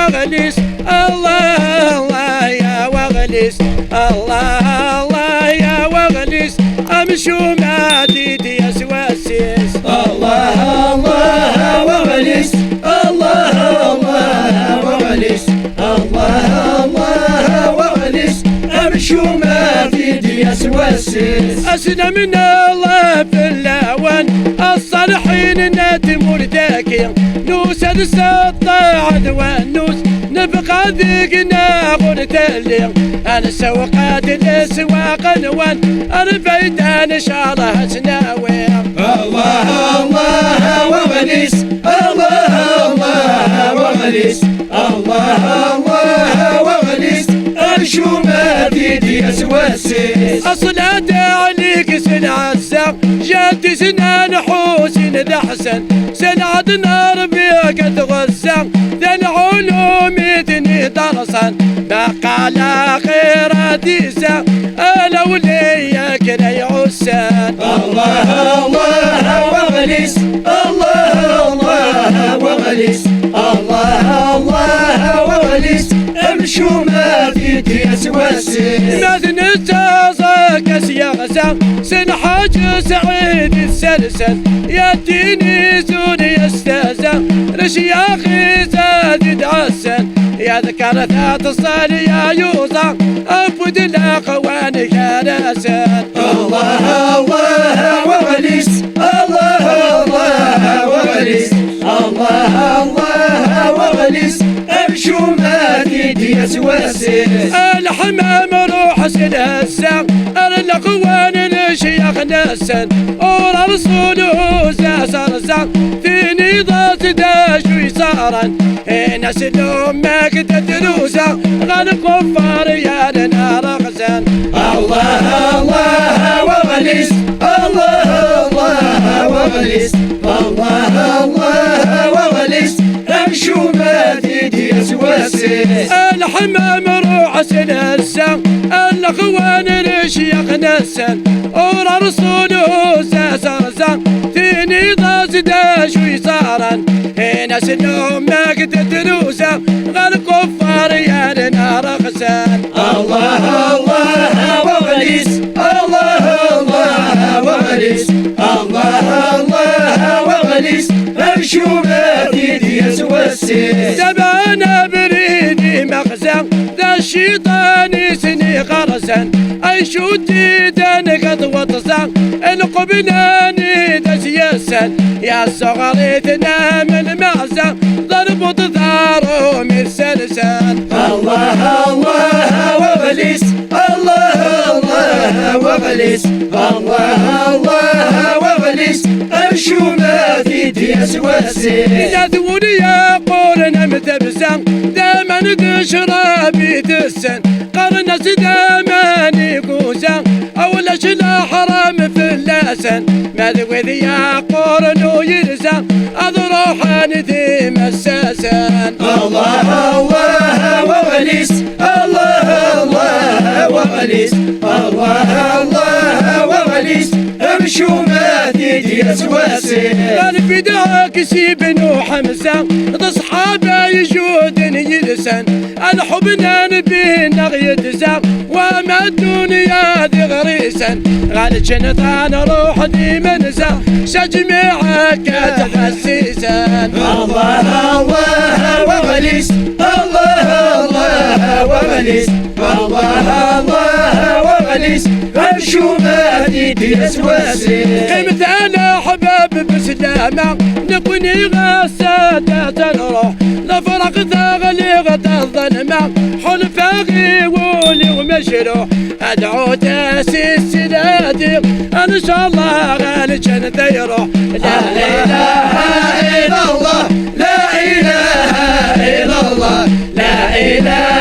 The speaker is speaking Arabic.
وغليس الله الله يا وغليس الله الله يا وغليس امشوا ما تيدي اسواسيس الله الله وغليس الله الله وغليس الله الله وغليس امشوا ما تيدي اسواسيس اسنا من الله في الاوان الصالحين ناتي مرتاكي نوس السطاع والنوس نبقى ذيقنا غرتلي انا سوقات الاسواق نوان انا فايدان ان شاء الله سناوي الله الله وغليس الله الله وغليس الله الله وغليس امشوا ما تيدي اسواسيس الصلاة عليك سن عزة جاتي سنان حسين ذا حسن سن عد نار بيك تغزة ذا علومي دني درسا بقى على خير ديسة الأولية كنا يعسان الله الله وغليس الله الله وغليس الله الله وغليس امشوا ما تيدي اسواسيس ما تنتظرك سياسة سن حاج سعيد السلسل يا ديني زوني استاذة رشياخي زاد عسل يا ذكرت الصال يا يوزا ابود الاخوان يا ناسن الله الله وغليس الله الله وغليس الله الله وغليس امشوا ما تيدي اسواسيس الحمام روح سنهسا الاخوان الشيخ ناسن ورا رسوله زاسرزا فيني ضاس داشوي صارا ناس الامك تدروسا غن كفار يا لنا رغزا الله الله وغليس الله الله وغليس الله الله وغليس امشوا ما تيدي اسواسيس الحمام روح سنهسا الاخوان الشيخ ناسن ورا رسوله زاسرزا فيني ضاس داشوي صارا ناس الامك تدروسا غن كفار يا لنا رغزا الله الله وغليس الله الله وغليس الله الله وغليس امشوا ما تيدي اسواسيس دبانا بريدي مخزن ذا الشيطان سني غرزا اي شوتي دان قد وطزا القبناني ذا سياسا يا صغري تنام المعزة ضرب ضارو مرسلسان الله الله وغليس الله الله وغليس الله الله وغليس امشوا ما تيدي اسواسيس إذا ثوني يا قرن متبسم دائما تشربي تسن قرن دائما قوسا أولا شلا حرام في اللسن ما ذوي يا قرن يلزم أضروحان ذي مساسا الله الله وغليس الله الله وغليس الله الله وغليس امشوا ما تيدي اسواسيس قلبي داك سيبن وحمزة تصحابه يجود يلسن الحب نبينا يتزا وما الدنيا ذي غريسا غالي جنطان روح ذي منزا شجمعك تحسيسا الله الله وغليس الله الله وغليس الله الله وغليس امشوا ما تيدي اسواسيس قيمة انا حباب بسلامة نبني غسادة الروح لفرق ثغلي غدا الظلمة حلفاغي ولي ومشروع ادعو تاسيس سنادي ان شاء الله غالي جنة يروح لا اله الا الله لا اله الا الله لا اله